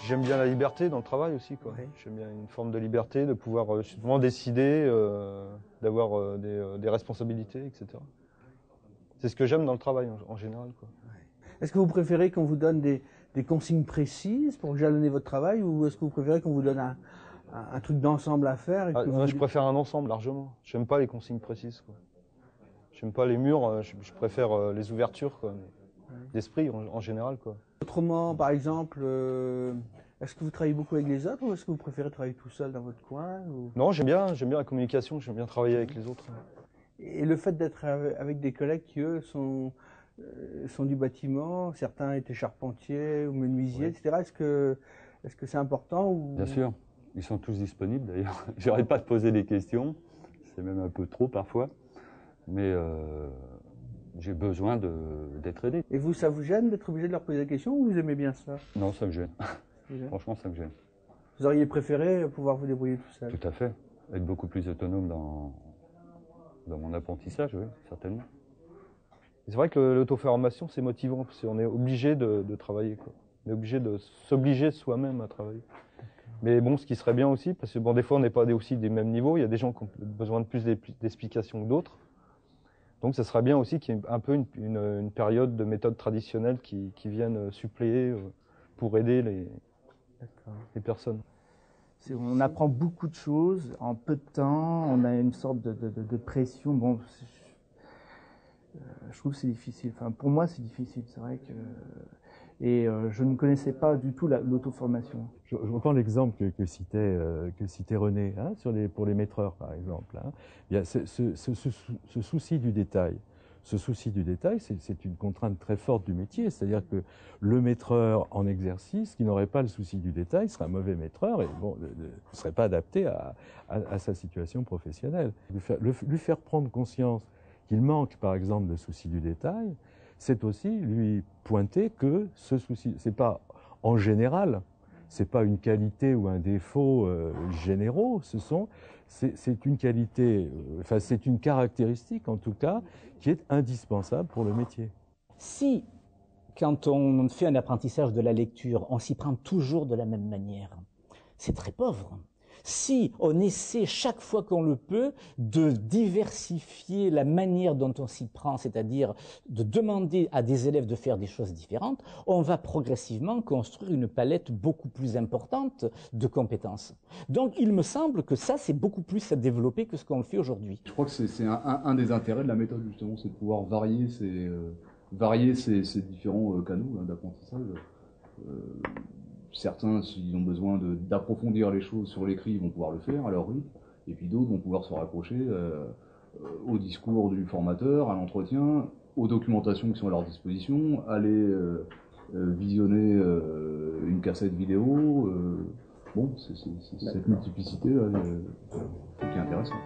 J'aime bien la liberté dans le travail aussi, quoi. Oui. J'aime bien une forme de liberté, de pouvoir justement décider, d'avoir des responsabilités, etc. C'est ce que j'aime dans le travail en général, quoi. Est-ce que vous préférez qu'on vous donne des consignes précises pour jalonner votre travail, ou est-ce que vous préférez qu'on vous donne un truc d'ensemble à faire et que Moi, je préfère un ensemble largement. J'aime pas les consignes précises, quoi. J'aime pas les murs, je préfère les ouvertures, quoi, d'esprit en général, quoi. Autrement, par exemple, est-ce que vous travaillez beaucoup avec les autres, ou est-ce que vous préférez travailler tout seul dans votre coin, ou... Non, j'aime bien la communication, j'aime bien travailler avec les autres. Et le fait d'être avec des collègues qui, eux, sont du bâtiment, certains étaient charpentiers ou menuisiers, Oui. etc. Est-ce que c'est important, ou... Bien sûr, ils sont tous disponibles d'ailleurs. J'arrête pas de poser des questions, c'est même un peu trop parfois, mais j'ai besoin d'être aidé. Et vous, ça vous gêne d'être obligé de leur poser des questions, ou vous aimez bien ça? Non, ça me gêne. Franchement, ça me gêne. Vous auriez préféré pouvoir vous débrouiller tout seul? Tout à fait. Être beaucoup plus autonome dans mon apprentissage, oui, certainement. C'est vrai que l'auto-formation, c'est motivant, parce qu'on est obligé de travailler, quoi. On est obligé de s'obliger soi-même à travailler. Mais bon, ce qui serait bien aussi, parce que bon, des fois, on n'est pas aussi des mêmes niveaux, il y a des gens qui ont besoin de plus d'explications que d'autres. Donc, ça serait bien aussi qu'il y ait un peu une période de méthode traditionnelle qui vienne suppléer pour aider les personnes. On apprend beaucoup de choses en peu de temps, on a une sorte de pression. Bon, je trouve que c'est difficile. Enfin, pour moi, c'est difficile. C'est vrai que... Et je ne connaissais pas du tout l'auto-formation. Je reprends l'exemple que citait René, hein, pour les maîtreurs, par exemple. Hein. Il y a ce souci du détail. Ce souci du détail, c'est une contrainte très forte du métier. C'est-à-dire que le maîtreur en exercice, qui n'aurait pas le souci du détail, serait un mauvais maîtreur et bon, ne serait pas adapté à sa situation professionnelle. Lui faire prendre conscience qu'il manque, par exemple, de souci du détail, c'est aussi lui pointer que ce souci, c'est pas en général, c'est pas une qualité ou un défaut généraux, c'est une qualité, enfin c'est une caractéristique en tout cas qui est indispensable pour le métier. Si, quand on fait un apprentissage de la lecture, on s'y prend toujours de la même manière, c'est très pauvre. Si on essaie chaque fois qu'on le peut de diversifier la manière dont on s'y prend, c'est-à-dire de demander à des élèves de faire des choses différentes, on va progressivement construire une palette beaucoup plus importante de compétences. Donc il me semble que ça, c'est beaucoup plus à développer que ce qu'on le fait aujourd'hui. Je crois que c'est un des intérêts de la méthode, justement, c'est de pouvoir varier ces différents canaux d'apprentissage. Certains, s'ils ont besoin d'approfondir les choses sur l'écrit, ils vont pouvoir le faire à leur rythme, et puis d'autres vont pouvoir se raccrocher au discours du formateur, à l'entretien, aux documentations qui sont à leur disposition, aller visionner une cassette vidéo. Bon, c'est cette multiplicité là, qui est intéressante.